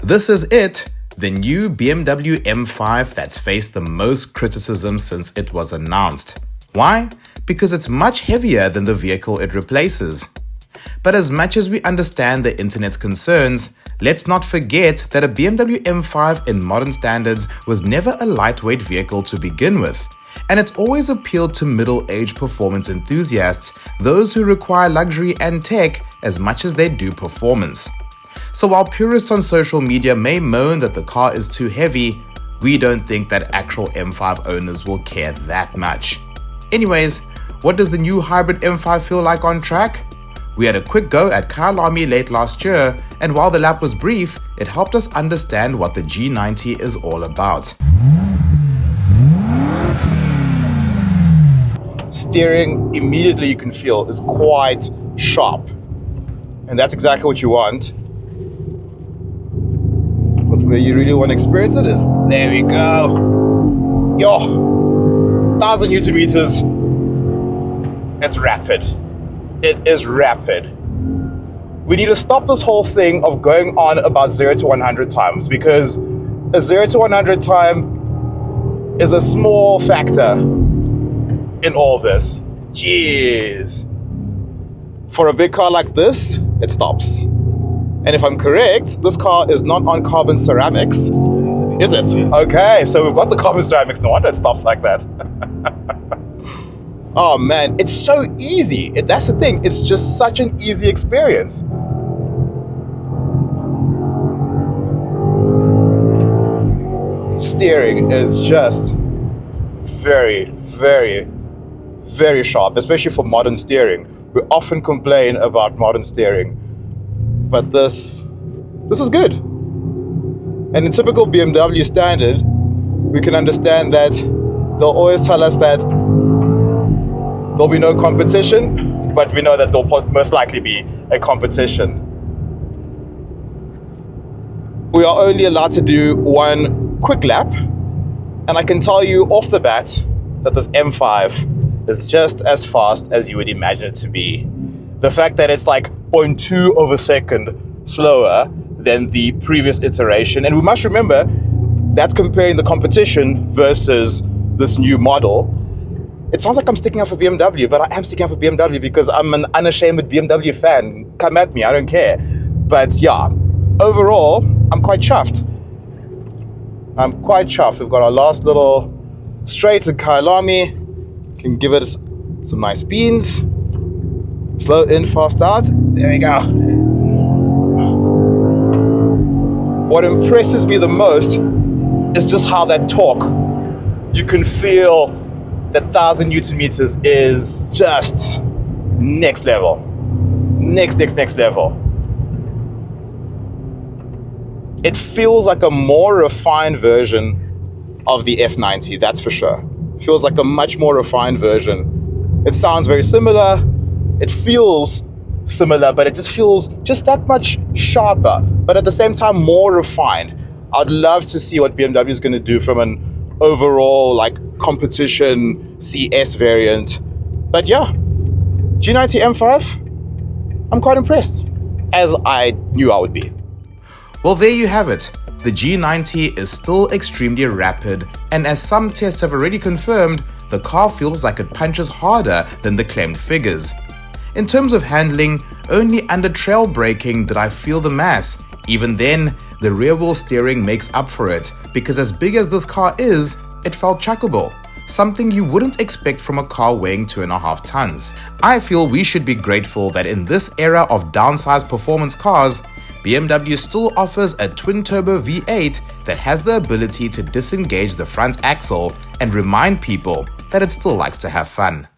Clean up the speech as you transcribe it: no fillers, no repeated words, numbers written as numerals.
This is it, the new BMW M5 that's faced the most criticism since it was announced. Why? Because it's much heavier than the vehicle it replaces. But as much as we understand the internet's concerns, let's not forget that a BMW M5 in modern standards was never a lightweight vehicle to begin with. And it's always appealed to middle-aged performance enthusiasts, those who require luxury and tech as much as they do performance. So while purists on social media may moan that the car is too heavy, we don't think that actual M5 owners will care that much. Anyways, what does the new hybrid M5 feel like on track? We had a quick go at Kyalami late last year, and while the lap was brief, it helped us understand what the G90 is all about. Steering, immediately you can feel, is quite sharp. And that's exactly what you want. But where you really want to experience it is, there we go. Yo, 1,000 Newton meters. It's rapid. It is rapid. We need to stop this whole thing of going on about 0 to 100 times, because a 0 to 100 time is a small factor in all this. Jeez. For a big car like this, it stops. And if I'm correct, this car is not on carbon ceramics. Is it? Okay, so we've got the carbon ceramics. No wonder it stops like that. Oh man, it's so easy. That's the thing. It's just such an easy experience. Steering is just very, very, very sharp, especially for modern steering. We often complain about modern steering, but this is good. And in typical BMW standard, we can understand that they'll always tell us that there'll be no competition, but we know that there'll most likely be a competition. We are only allowed to do one quick lap, and I can tell you off the bat that this M5 is just as fast as you would imagine it to be. The fact that it's like 0.2 of a second slower than the previous iteration, and we must remember that's comparing the competition versus this new model. It sounds like I'm sticking up for BMW, but I am sticking up for BMW because I'm an unashamed BMW fan. Come at me, I don't care. But yeah, overall, I'm quite chuffed. We've got our last little straight to Kyalami. Can give it some nice beans. Slow in, fast out. There we go. What impresses me the most is just how that torque, you can feel that 1,000 Newton meters is just next level. Next level. It feels like a more refined version of the F90, that's for sure. Feels like a much more refined version. It sounds very similar. It feels similar, but it just feels just that much sharper, but at the same time more refined. I'd love to see what BMW is going to do from an overall like competition CS variant. But yeah, G90 M5, I'm quite impressed, as I knew I would be. Well, there you have it. The G90 is still extremely rapid, and as some tests have already confirmed, the car feels like it punches harder than the claimed figures. In terms of handling, only under trail braking did I feel the mass. Even then, the rear wheel steering makes up for it, because as big as this car is, it felt chuckable. Something you wouldn't expect from a car weighing 2.5 tons. I feel we should be grateful that in this era of downsized performance cars, BMW still offers a twin-turbo V8 that has the ability to disengage the front axle and remind people that it still likes to have fun.